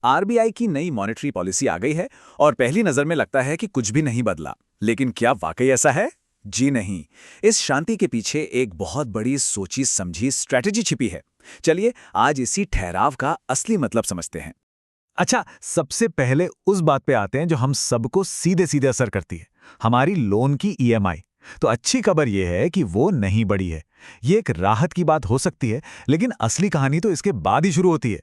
RBI की नई monetary policy आ गई है और पहली नजर में लगता है कि कुछ भी नहीं बदला। लेकिन क्या वाकई ऐसा है? जी नहीं। इस शांति के पीछे एक बहुत बड़ी सोची समझी स्ट्रैटेजी छिपी है। चलिए आज इसी ठहराव का असली मतलब समझते हैं। अच्छा, सबसे पहले उस बात पे आते हैं जो हम सबको सीधे सीधे असर करती है, हमारी लोन की ईएमआई। तो अच्छी खबर यह है कि वो नहीं बढ़ी है। ये एक राहत की बात हो सकती है, लेकिन असली कहानी तो इसके बाद ही शुरू होती है।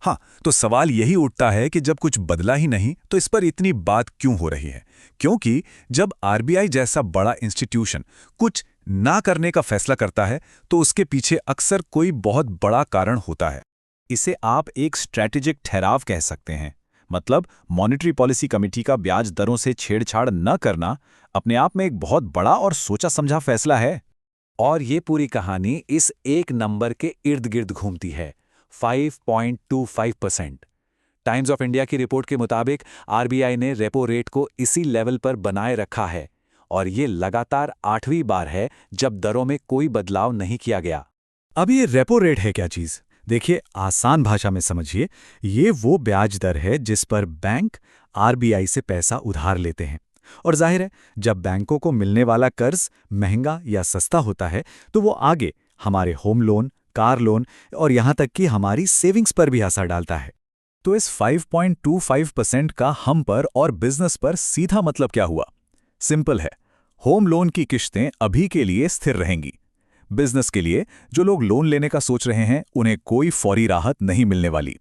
हाँ, तो सवाल यही उठता है कि जब कुछ बदला ही नहीं तो इस पर इतनी बात क्यों हो रही है? क्योंकि जब आरबीआई जैसा बड़ा इंस्टीट्यूशन कुछ ना करने का फैसला करता है तो उसके पीछे अक्सर कोई बहुत बड़ा कारण होता है। इसे आप एक स्ट्रैटेजिक ठहराव कह सकते हैं। मतलब मॉनेटरी पॉलिसी कमेटी का ब्याज दरों से छेड़छाड़ न करना अपने आप में एक बहुत बड़ा और सोचा समझा फैसला है। और ये पूरी कहानी इस एक नंबर के इर्द गिर्द घूमती है, 5.25%। टाइम्स ऑफ इंडिया की रिपोर्ट के मुताबिक आरबीआई ने रेपो रेट को इसी लेवल पर बनाए रखा है और ये लगातार 8वीं बार है जब दरों में कोई बदलाव नहीं किया गया। अब ये रेपो रेट है क्या चीज? देखिए, आसान भाषा में समझिए, ये वो ब्याज दर है जिस पर बैंक आरबीआई से पैसा उधार लेते हैं। और जाहिर है, जब बैंकों को मिलने वाला कर्ज महंगा या सस्ता होता है तो वो आगे हमारे होम लोन, कार लोन और यहां तक कि हमारी सेविंग्स पर भी असर डालता है। तो इस 5.25% का हम पर और बिजनेस पर सीधा मतलब क्या हुआ? सिंपल है, होम लोन की किश्तें अभी के लिए स्थिर रहेंगी। बिजनेस के लिए जो लोग लोन लेने का सोच रहे हैं उन्हें कोई फौरी राहत नहीं मिलने वाली।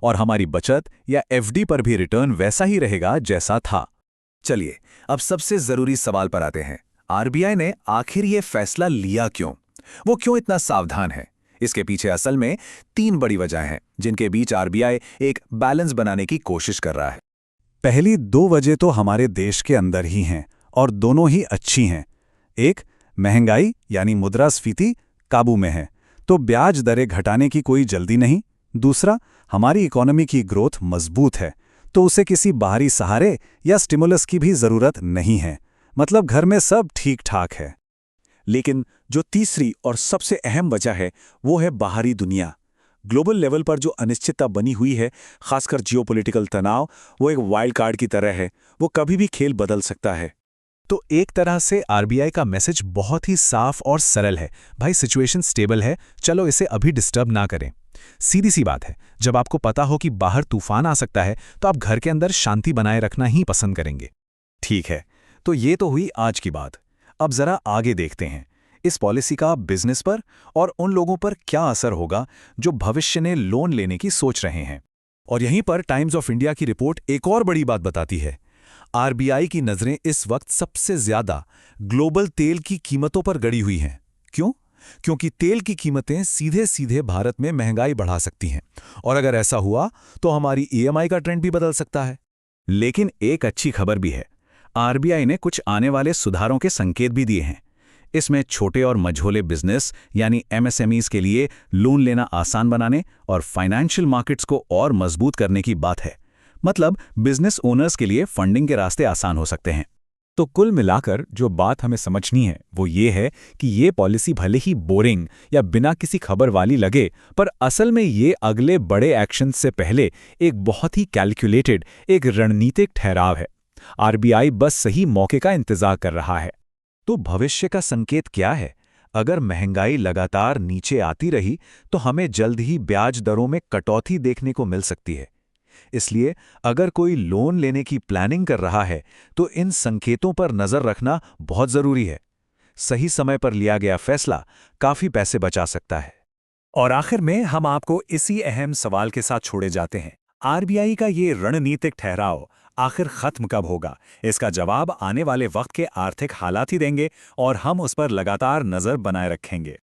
और हमारी बचत या एफडी पर भी रिटर्न वैसा ही रहेगा जैसा था। चलिए, अब सबसे जरूरी सवाल पर आते हैं। आरबीआई ने आखिर ये फैसला लिया क्यों? वो क्यों इतना सावधान है? इसके पीछे असल में 3 बड़ी वजहें हैं जिनके बीच आरबीआई एक बैलेंस बनाने की कोशिश कर रहा है। पहली 2 वजह तो हमारे देश के अंदर ही हैं और दोनों ही अच्छी हैं। एक, महंगाई यानी मुद्रास्फीति काबू में है, तो ब्याज दरें घटाने की कोई जल्दी नहीं। दूसरा, हमारी इकोनॉमी की ग्रोथ मजबूत है, तो उसे किसी बाहरी सहारे या स्टिमुलस की भी जरूरत नहीं है। मतलब घर में सब ठीक ठाक है। लेकिन जो तीसरी और सबसे अहम वजह है वो है बाहरी दुनिया। ग्लोबल लेवल पर जो अनिश्चितता बनी हुई है, खासकर जियोपॉलिटिकल तनाव, वो एक वाइल्ड कार्ड की तरह है। वो कभी भी खेल बदल सकता है। तो एक तरह से आरबीआई का मैसेज बहुत ही साफ और सरल है, भाई सिचुएशन स्टेबल है, चलो इसे अभी डिस्टर्ब ना करें। सीधी सी बात है, जब आपको पता हो कि बाहर तूफान आ सकता है तो आप घर के अंदर शांति बनाए रखना ही पसंद करेंगे। ठीक है, तो ये तो हुई आज की बात। अब जरा आगे देखते हैं, इस पॉलिसी का बिजनेस पर और उन लोगों पर क्या असर होगा जो भविष्य में लोन लेने की सोच रहे हैं। और यहीं पर टाइम्स ऑफ इंडिया की रिपोर्ट एक और बड़ी बात बताती है। आरबीआई की नजरें इस वक्त सबसे ज्यादा ग्लोबल तेल की कीमतों पर गड़ी हुई हैं। क्यों? क्योंकि तेल की कीमतें सीधे सीधे भारत में महंगाई बढ़ा सकती हैं, और अगर ऐसा हुआ तो हमारी ईएमआई का ट्रेंड भी बदल सकता है। लेकिन एक अच्छी खबर भी है, आरबीआई ने कुछ आने वाले सुधारों के संकेत भी दिए हैं। इसमें छोटे और मझोले बिजनेस यानी एमएसएमईज के लिए लोन लेना आसान बनाने और फाइनेंशियल मार्केट्स को और मजबूत करने की बात है। मतलब बिजनेस ओनर्स के लिए फंडिंग के रास्ते आसान हो सकते हैं। तो कुल मिलाकर जो बात हमें समझनी है वो ये है कि ये पॉलिसी भले ही बोरिंग या बिना किसी खबर वाली लगे, पर असल में ये अगले बड़े एक्शन से पहले एक बहुत ही कैलकुलेटेड, एक रणनीतिक ठहराव है। आरबीआई बस सही मौके का इंतजार कर रहा है। तो भविष्य का संकेत क्या है? अगर महंगाई लगातार नीचे आती रही तो हमें जल्द ही ब्याज दरों में कटौती देखने को मिल सकती है। इसलिए अगर कोई लोन लेने की प्लानिंग कर रहा है तो इन संकेतों पर नजर रखना बहुत जरूरी है। सही समय पर लिया गया फैसला काफी पैसे बचा सकता है। और आखिर में हम आपको इसी अहम सवाल के साथ छोड़े जाते हैं। आरबीआई का ये रणनीतिक ठहराव आखिर खत्म कब होगा? इसका जवाब आने वाले वक्त के आर्थिक हालात ही देंगे और हम उस पर लगातार नजर बनाए रखेंगे।